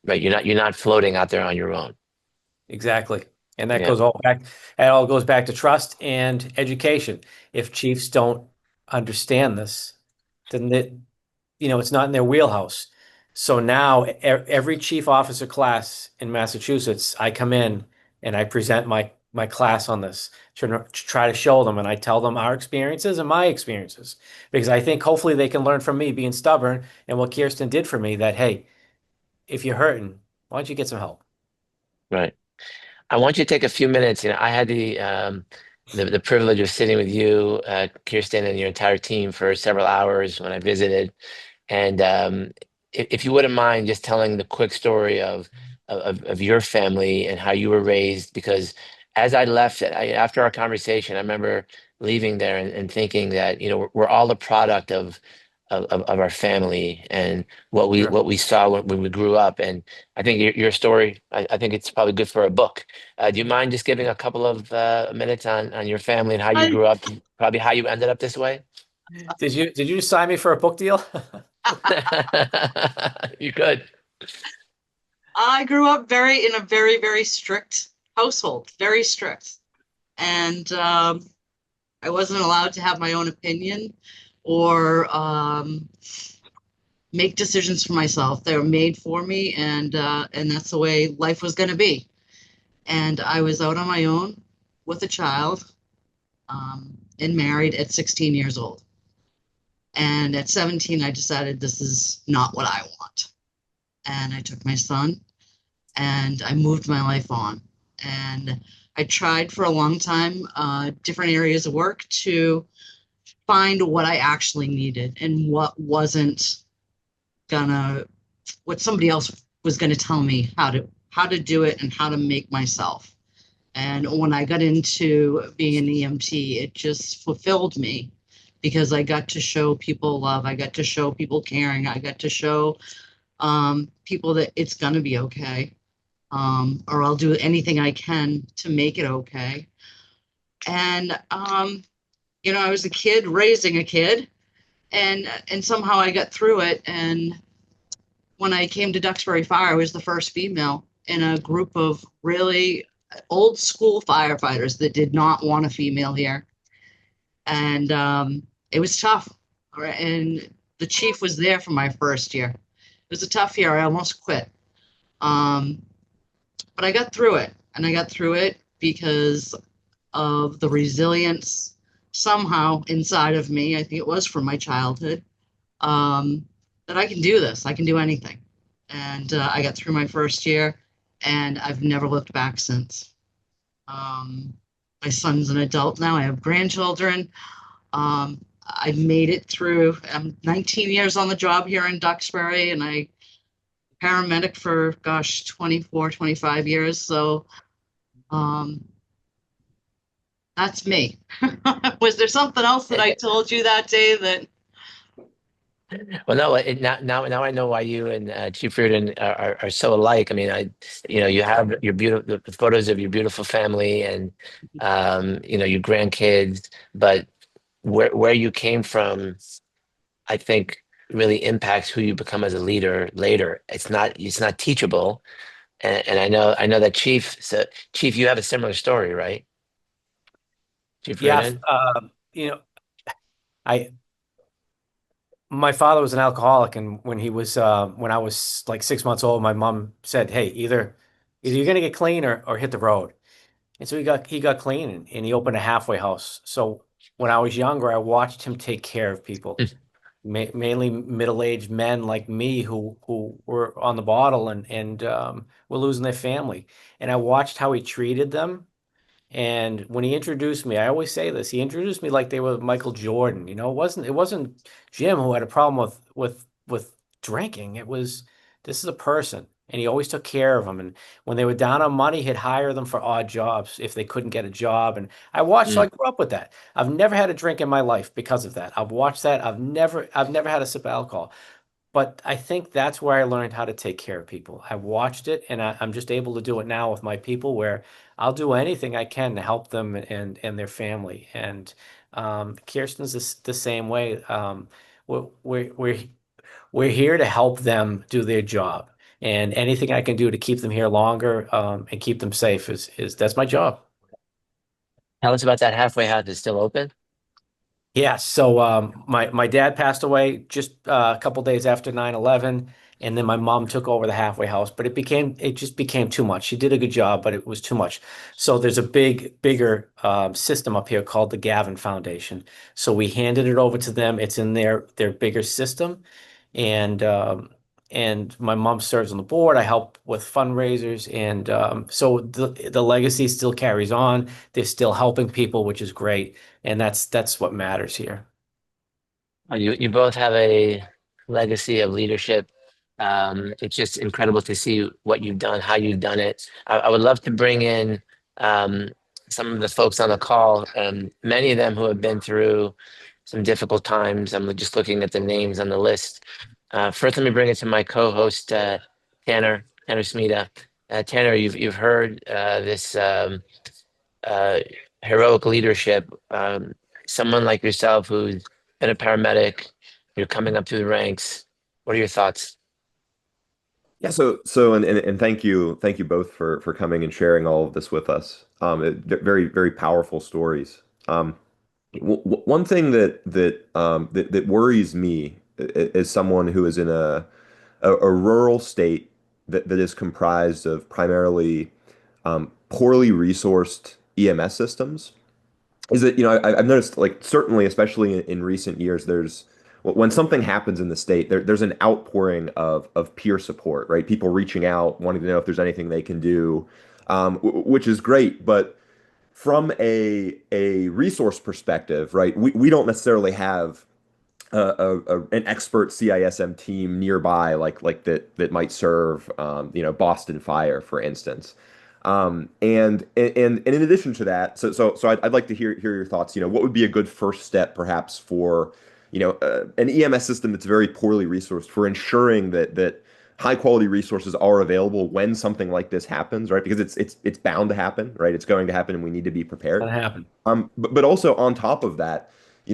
right, you're not floating out there on your own. Exactly. And that Yeah. goes all back, it all goes back to trust and education. If chiefs don't understand this, then it's not in their wheelhouse. So now every chief officer class in Massachusetts, I come in and I present my class on this to try to show them, and I tell them our experiences and my experiences, because I think hopefully they can learn from me being stubborn and what Kirsten did for me, that, hey, if you're hurting, why don't you get some help? Right. I want you to take a few minutes. I had the privilege of sitting with you, Kirsten, and your entire team for several hours when I visited. And if you wouldn't mind just telling the quick story of your family and how you were raised, because as I left, after our conversation, I remember leaving there and thinking that we're all a product of our family and Sure. what we saw when we grew up. And I think your story, I think it's probably good for a book. Do you mind just giving a couple of minutes on your family and how you I grew up, probably how you ended up this way? Did you sign me for a book deal? You could. I grew up in a very, very strict household, very strict. And I wasn't allowed to have my own opinion or make decisions for myself. They were made for me, and that's the way life was going to be. And I was out on my own with a child, and married at 16 years old. And at 17, I decided this is not what I want. And I took my son and I moved my life on. And I tried for a long time, different areas of work to find what I actually needed and gonna, what somebody else was gonna tell me how to do it and how to make myself. And when I got into being an EMT, it just fulfilled me because I got to show people love. I got to show people caring. I got to show people that it's going to be okay. Or I'll do anything I can to make it okay. And, I was a kid raising a kid, and somehow I got through it. And when I came to Duxbury Fire, I was the first female in a group of really old school firefighters that did not want a female here. And it was tough. All right, and the chief was there for my first year. It was a tough year. I almost quit. Um, but I got through it. And I got through it because of the resilience somehow inside of me. I think it was from my childhood, that I can do this. I can do anything. And I got through my first year, and I've never looked back since. Um, my son's an adult now. I have grandchildren. I made it through. I'm 19 years on the job here in Duxbury, and I paramedic for, gosh, 24, 25 years. So um, that's me. Was there something else that I told you that day that? Well, no, now I know why you and Chief Reardon are so alike. I mean, you have your beautiful the photos of your beautiful family and your grandkids, but where you came from, I think really impacts who you become as a leader later. It's not teachable. And I know that Chief, you have a similar story, right? Chief Yeah. Reardon? I my father was an alcoholic, and when I was like 6 months old, my mom said, "Hey, either you're gonna get clean or hit the road." And so he got clean, and he opened a halfway house. So when I was younger, I watched him take care of people, mainly middle-aged men like me who were on the bottle and were losing their family. And I watched how he treated them. And when he introduced me, I always say this, he introduced me like they were Michael Jordan. It wasn't Jim who had a problem with drinking. It was, this is a person. And he always took care of them. And when they were down on money, he'd hire them for odd jobs if they couldn't get a job. And I watched, so I Mm. grew up with that. I've never had a drink in my life because of that. I've watched that. I've never had a sip of alcohol. But I think that's where I learned how to take care of people. I watched it, and I'm just able to do it now with my people, where I'll do anything I can to help them and their family. And Kirsten's the same way. We're, we're we're we're here to help them do their job, and anything I can do to keep them here longer, and keep them safe is that's my job. Tell us about that halfway house. Is still open? Yeah, so my dad passed away just a couple days after 9/11, and then my mom took over the halfway house, but it just became too much. She did a good job, but it was too much. So there's a bigger system up here called the Gavin Foundation. So we handed it over to them. It's in their bigger system, and my mom serves on the board. I help with fundraisers, and so the legacy still carries on. They're still helping people, which is great, and that's what matters here. You both have a legacy of leadership. It's just incredible to see what you've done, how you've done it. I would love to bring in um, some of the folks on the call, many of them who have been through some difficult times. I'm just looking at the names on the list. First, let me bring it to my co-host, Tanner Smita. Tanner, you've heard this uh, heroic leadership. Someone like yourself who's been a paramedic, you're coming up through the ranks. What are your thoughts? Yeah, and thank you both for coming and sharing all of this with us. Very very powerful stories. One thing that worries me as someone who is in a rural state that is comprised of primarily poorly resourced EMS systems is that, I've noticed, like, certainly, especially in recent years, there's when something happens in the state, there's an outpouring of peer support, right? People reaching out, wanting to know if there's anything they can do, which is great. But from a resource perspective, right, we don't necessarily have an expert CISM team nearby, like that might serve, Boston Fire, for instance. And in addition to that, so I'd like to hear your thoughts. What would be a good first step, perhaps, for an EMS system that's very poorly resourced, for ensuring that high quality resources are available when something like this happens, right? Because it's bound to happen, right? It's going to happen, and we need to be prepared. Gonna happen. But also on top of that,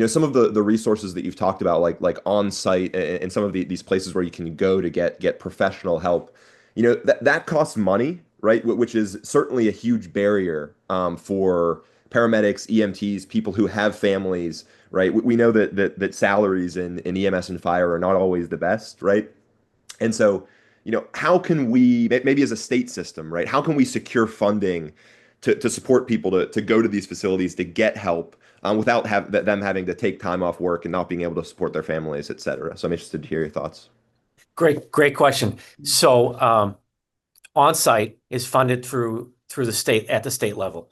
some of the resources that you've talked about, like on site, and some of these places where you can go to get professional help, that costs money, right? Which is certainly a huge barrier for paramedics, EMTs, people who have families, right? We know that salaries in EMS and fire are not always the best, right? And so, how can we, maybe as a state system, right? How can we secure funding to support people to go to these facilities to get help, without them having to take time off work and not being able to support their families, et cetera? So I'm interested to hear your thoughts. Great question. So on-site is funded through the state at the state level.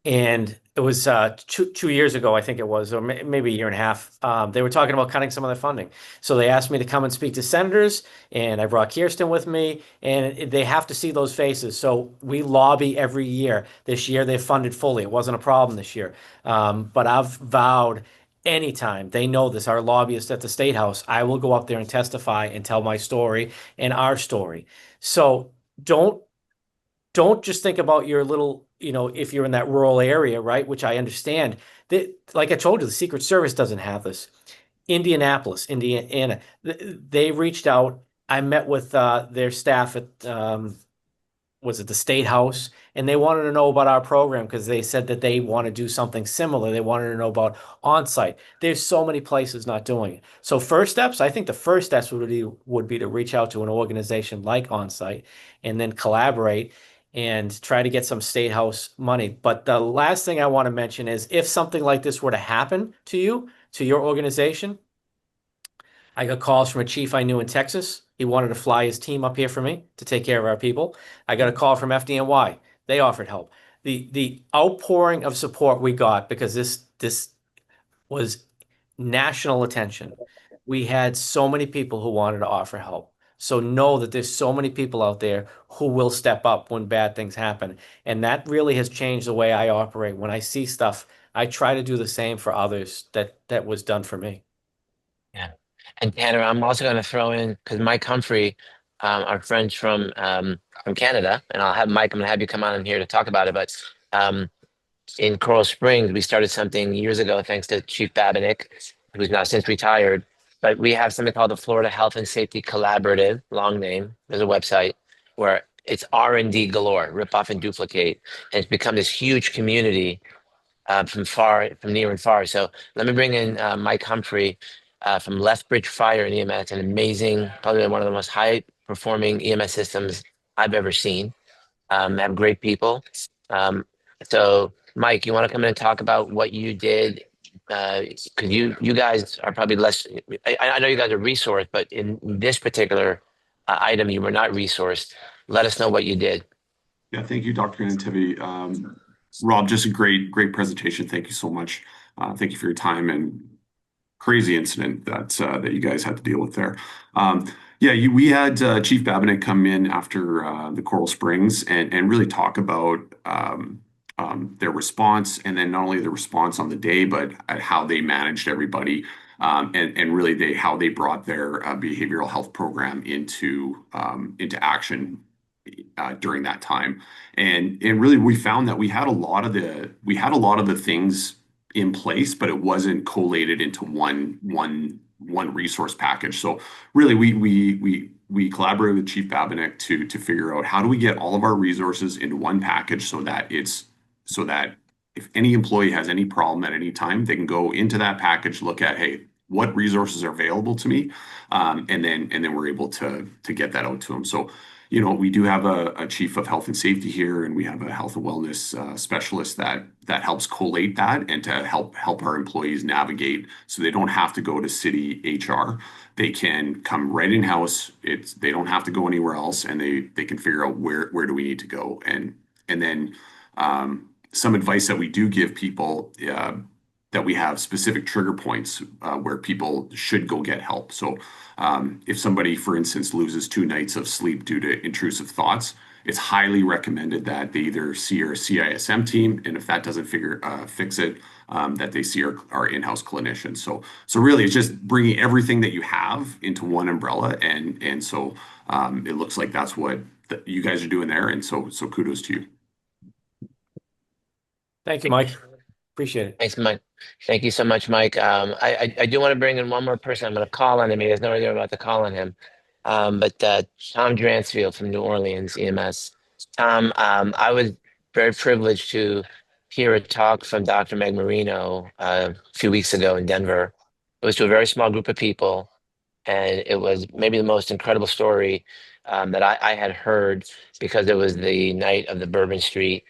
And it was 2 years ago, I think it was, or maybe a year and a half. They were talking about cutting some of their funding. So they asked me to come and speak to senators, and I brought Kirsten with me, and they have to see those faces. So we lobby every year. This year they funded fully. It wasn't a problem this year. But I've vowed anytime they know this, our lobbyists at the State House, I will go up there and testify and tell my story and our story. So don't don't just think about your little, if you're in that rural area, right? Which I understand. That, like I told you, the Secret Service doesn't have this. Indianapolis, Indiana, they reached out. I met with their staff at was it the State House, and they wanted to know about our program because they said that they want to do something similar. They wanted to know about on-site. There's so many places not doing it. So first steps, I think the first steps would be to reach out to an organization like on-site and then collaborate and try to get some State House money. But the last thing I want to mention is if something like this were to happen to you, to your organization, I got calls from a chief I knew in Texas. He wanted to fly his team up here for me to take care of our people. I got a call from FDNY. They offered help. The outpouring of support we got because this was national attention. We had so many people who wanted to offer help. So know that there's so many people out there who will step up when bad things happen. And that really has changed the way I operate. When I see stuff, I try to do the same for others that was done for me. Yeah. And Tanner, I'm also going to throw in because Mike Humphrey, our friends from Canada, and I'll have Mike. I'm going to have you come on in here to talk about it. But um, in Coral Springs, we started something years ago, thanks to Chief Babinick, who's now since retired. But we have something called the Florida Health and Safety Collaborative, long name. There's a website where it's R&D galore, rip off and duplicate, and it's become this huge community from near and far. So let me bring in Mike Humphrey from Lethbridge Fire and EMS, an amazing, probably one of the most high performing EMS systems I've ever seen. Have great people. Um, so Mike, you want to come in and talk about what you did? Because you guys are probably less. I know you guys are resourced, but in this particular item, you were not resourced. Let us know what you did. Yeah, thank you, Dr. Gantivi. Rob, just a great presentation. Thank you so much. Thank you for your time and crazy incident that you guys had to deal with there. Yeah, we had Chief Babinett come in after the Coral Springs and really talk about their response, and then not only the response on the day, but how they managed everybody, and really how they brought their behavioral health program into action during that time. And really we found that we had a lot of the things in place, but it wasn't collated into one resource package. So really we collaborated with Chief Babinett to figure out how do we get all of our resources into one package so that if any employee has any problem at any time, they can go into that package, look at, hey, what resources are available to me, and then we're able to get that out to them. So, we do have a chief of health and safety here, and we have a health and wellness specialist that helps collate that and to help our employees navigate, so they don't have to go to city HR. They can come right in house. They don't have to go anywhere else, and they can figure out where do we need to go, and then some advice that we do give people, that we have specific trigger points where people should go get help. So if somebody, for instance, loses 2 nights of sleep due to intrusive thoughts, it's highly recommended that they either see our CISM team, and if that doesn't fix it, that they see our in-house clinician. So really, it's just bringing everything that you have into one umbrella, and so it looks like that's what you guys are doing there, and so kudos to you. Thank you, Mike. Appreciate it. Thanks, Mike. Thank you so much, Mike. I do want to bring in one more person. I'm going to call on him. He has no idea about to call on him. But Tom Dransfield from New Orleans EMS. Tom, I was very privileged to hear a talk from Dr. Meg Marino a few weeks ago in Denver. It was to a very small group of people, and it was maybe the most incredible story that I had heard, because it was the night of the Bourbon Street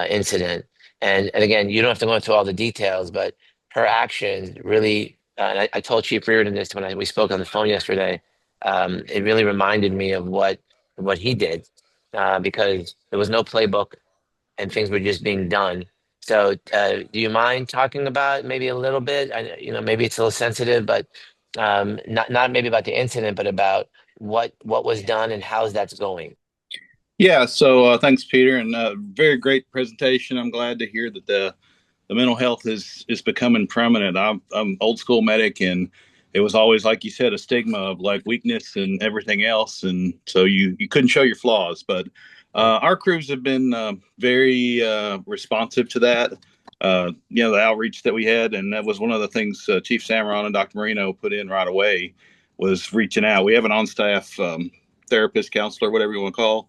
incident. And again, you don't have to go into all the details, but her actions really, and I told Chief Reardon this when we spoke on the phone yesterday. It really reminded me of what he did, because there was no playbook and things were just being done. So, do you mind talking about maybe a little bit? Maybe it's a little sensitive, but not maybe about the incident, but about what was done and how's that's going. Yeah, so thanks, Peter, and very great presentation. I'm glad to hear that the mental health is becoming prominent. I'm old school medic, and it was always, like you said, a stigma of like weakness and everything else, and so you couldn't show your flaws. But our crews have been very responsive to that. The outreach that we had, and that was one of the things Chief Samaron and Dr. Marino put in right away, was reaching out. We have an on-staff therapist, counselor, whatever you want to call.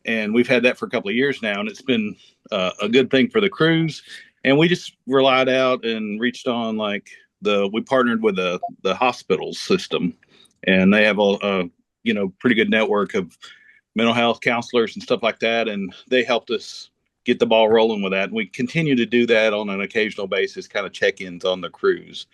And we've had that for a couple of years now, and it's been a good thing for the crews. And we just relied out and reached on we partnered with the hospital system, and they have a pretty good network of mental health counselors and stuff like that. And they helped us get the ball rolling with that. And we continue to do that on an occasional basis, kind of check-ins on the crews.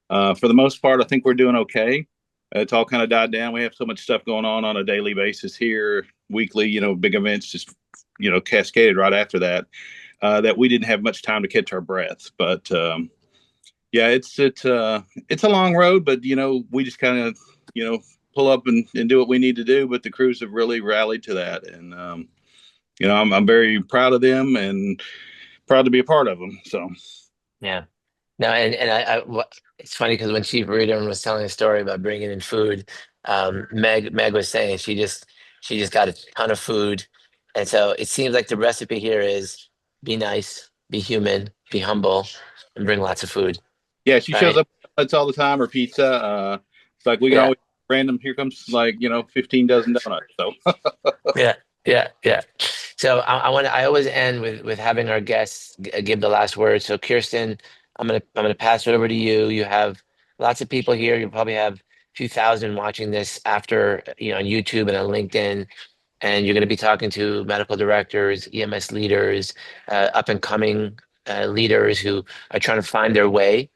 For the most part, I think we're doing okay. It's all kind of died down. We have so much stuff going on a daily basis here, weekly, big events just, cascaded right after that, that we didn't have much time to catch our breath. But yeah, it's a long road, but, we just kind of, pull up and do what we need to do. But the crews have really rallied to that. And, I'm very proud of them and proud to be a part of them. So, Yeah. No, and it's funny because when Chief Reardon was telling a story about bringing in food, Meg was saying she just got a ton of food, and so it seems like the recipe here is be nice, be human, be humble, and bring lots of food. yeah, she shows Right? up with donuts all the time, or pizza. It's like we can Yeah, always random. Here comes 15 dozen donuts. So yeah, yeah, yeah. So I always end with having our guests give the last word. So Kirsten, I'm gonna pass it over to you. You have lots of people here. You probably have a few thousand watching this after, on YouTube and on LinkedIn. And you're going to be talking to medical directors, EMS leaders, up and coming leaders who are trying to find their way.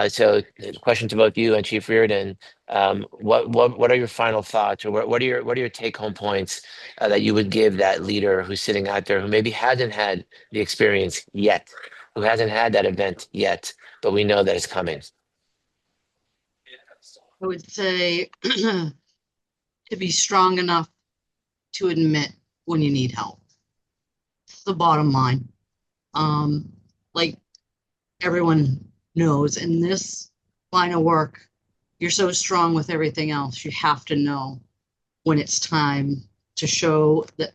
So, the question to both you and Chief Reardon: what are your final thoughts, or what are your take home points that you would give that leader who's sitting out there who maybe hasn't had the experience yet, who hasn't had that event yet, but we know that it's coming? I would say to be strong enough to admit when you need help. It's the bottom line. Like everyone knows in this line of work, you're so strong with everything else. You have to know when it's time to show that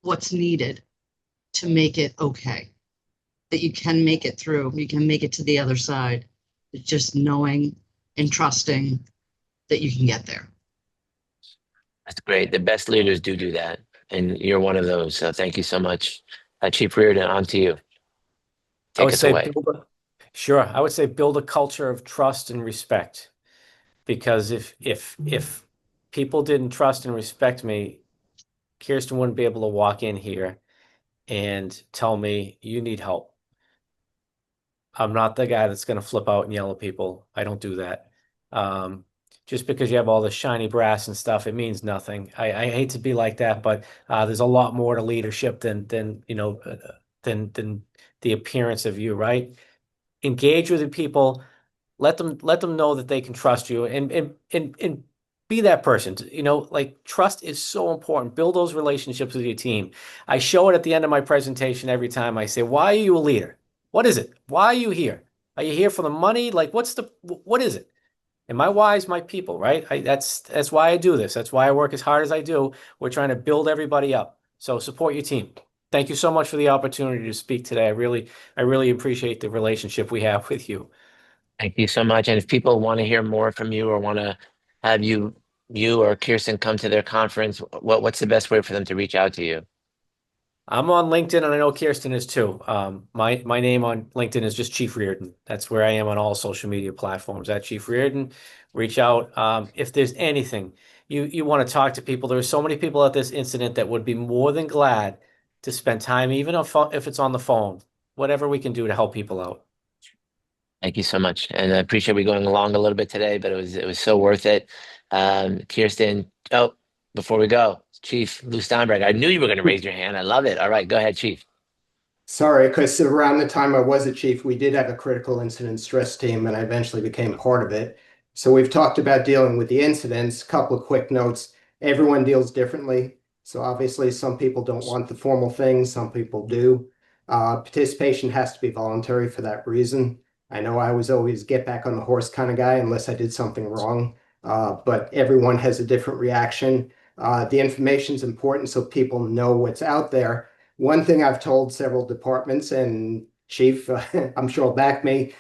what's needed to make it okay, that you can make it through, you can make it to the other side. It's just knowing and trusting that you can get there. That's great. The best leaders do that, and you're one of those. So thank you so much, Chief Reardon. On to you. I Take would us say away. sure. I would say build a culture of trust and respect, because if people didn't trust and respect me, Kirsten wouldn't be able to walk in here and tell me you need help. I'm not the guy that's going to flip out and yell at people. I don't do that. Just because you have all the shiny brass and stuff, it means nothing. I hate to be like that, but there's a lot more to leadership than than the appearance of you, right? Engage with the people, let them know that they can trust you, and be that person. Like, trust is so important. Build those relationships with your team. I show it at the end of my presentation every time. I say, why are you a leader? What is it? Why are you here? Are you here for the money? Like, what is it? And my why is my people, right? That's why I do this. That's why I work as hard as I do. We're trying to build everybody up. So support your team. Thank you so much for the opportunity to speak today. I really appreciate the relationship we have with you. Thank you so much. And if people want to hear more from you or want to have you or Kirsten come to their conference, what's the best way for them to reach out to you? I'm on LinkedIn, and I know Kirsten is too. My name on LinkedIn is just Chief Reardon. That's where I am on all social media platforms, at Chief Reardon. Reach out. If there's anything you want to talk to people. There are so many people at this incident that would be more than glad to spend time, even if it's on the phone, whatever we can do to help people out. Thank you so much. And I appreciate we going along a little bit today, but it was so worth it. Kirsten, oh, before we go, Chief Lou Steinberg, I knew you were going to raise your hand. I love it. All right, go ahead, Chief. Sorry, because around the time I was a chief, we did have a critical incident stress team, and I eventually became part of it. So we've talked about dealing with the incidents. A couple of quick notes. Everyone deals differently. So obviously, some people don't want the formal things, some people do. Participation has to be voluntary for that reason. I know I was always get back on the horse kind of guy unless I did something wrong, but everyone has a different reaction. The information is important so people know what's out there. One thing I've told several departments, and Chief, I'm sure will back me,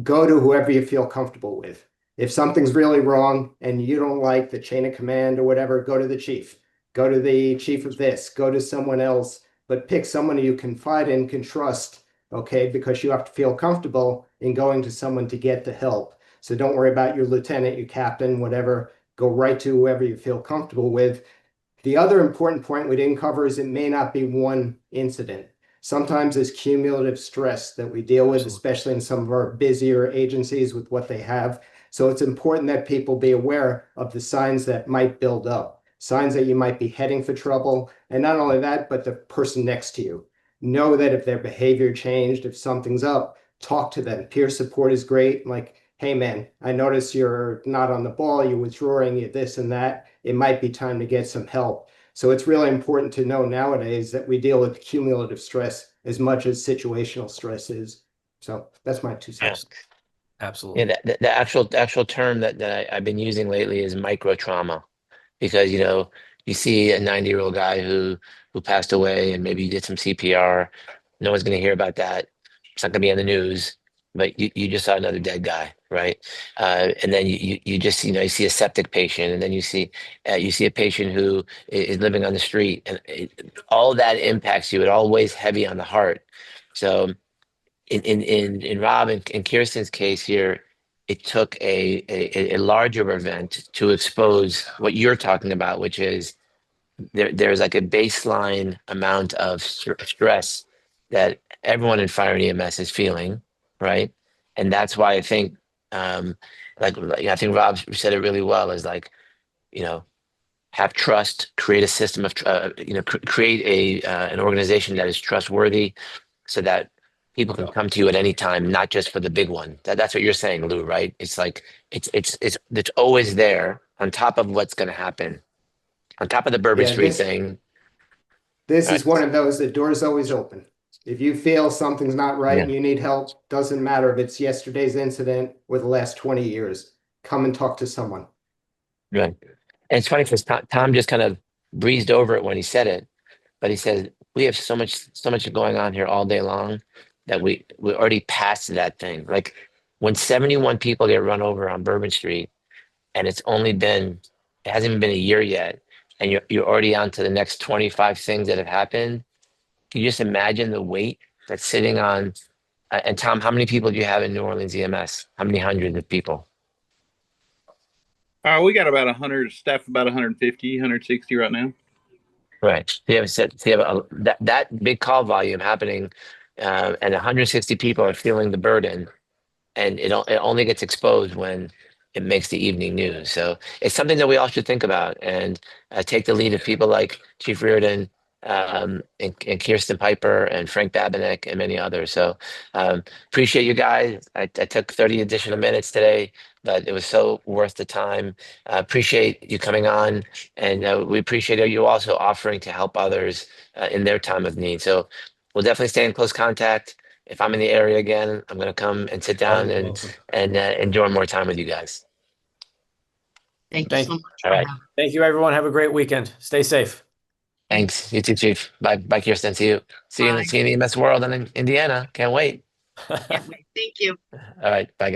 go to whoever you feel comfortable with. If something's really wrong and you don't like the chain of command or whatever, go to the chief. Go to the chief of this, go to someone else, but pick someone you confide in, can trust, okay? Because you have to feel comfortable in going to someone to get the help. So don't worry about your lieutenant, your captain, whatever. Go right to whoever you feel comfortable with. The other important point we didn't cover is it may not be one incident. Sometimes there's cumulative stress that we deal with, especially in some of our busier agencies with what they have. So it's important that people be aware of the signs that might build up, signs that you might be heading for trouble. And not only that, but the person next to you. Know that if their behavior changed, if something's up, talk to them. Peer support is great. Like, hey man, I notice you're not on the ball, you're withdrawing, you're this and that. It might be time to get some help. So it's really important to know nowadays that we deal with cumulative stress as much as situational stress is. So that's my 2 cents. Absolutely. Yeah, the actual term that I've been using lately is micro trauma, because you see a 90-year-old guy who passed away and maybe you did some CPR. No one's going to hear about that. It's not going to be on the news. but you just saw another dead guy, right? And then you just, you see a septic patient, and then you see a patient who is living on the street, and all that impacts you. It all weighs heavy on the heart. So in Rob and Kirsten's case here, it took a larger event to expose what you're talking about, which is there's like a baseline amount of stress that everyone in fire and EMS is feeling, right? And that's why I think, I think Rob said it really well. Is like, you know, have trust, create a system of, create an organization that is trustworthy, so that people can come to you at any time, not just for the big one. That's what you're saying, Lou, right? It's like it's always there on top of what's going to happen, on top of the Bourbon Yeah, Street thing. this All is right. one of those, the door's always open. If you feel something's not right Yeah. and you need help, doesn't matter if it's yesterday's incident or the last 20 years, come and talk to someone. Right. And it's funny because Tom just kind of breezed over it when he said it, but he says we have so much going on here all day long that we already passed that thing. Like when 71 people get run over on Bourbon Street, and it hasn't even been a year yet, and you're already on to the next 25 things that have happened. Can you just imagine the weight that's sitting on? And Tom, how many people do you have in New Orleans EMS? How many hundreds of people? We got about 100 staff, about 150, 160 right now. Right. So you have that big call volume happening, and 160 people are feeling the burden, and it only gets exposed when it makes the evening news. So it's something that we all should think about, and take the lead of people like Chief Reardon, and Kirsten Piper and Frank Babinek and many others. So appreciate you guys. I took 30 additional minutes today, but it was so worth the time. Appreciate you coming on, and we appreciate you also offering to help others in their time of need. So we'll definitely stay in close contact. If I'm in the area again, I'm going to come and sit down You're welcome. and enjoy more time with you guys. Thank you Thank- so much. All right. Thank you, everyone. Have a great weekend. Stay safe. Thanks. You too, Chief. Bye, Kirsten. See you. See you Bye. in the EMS world and in Indiana. Can't wait. Can't wait. Thank you. All right. Bye, guys.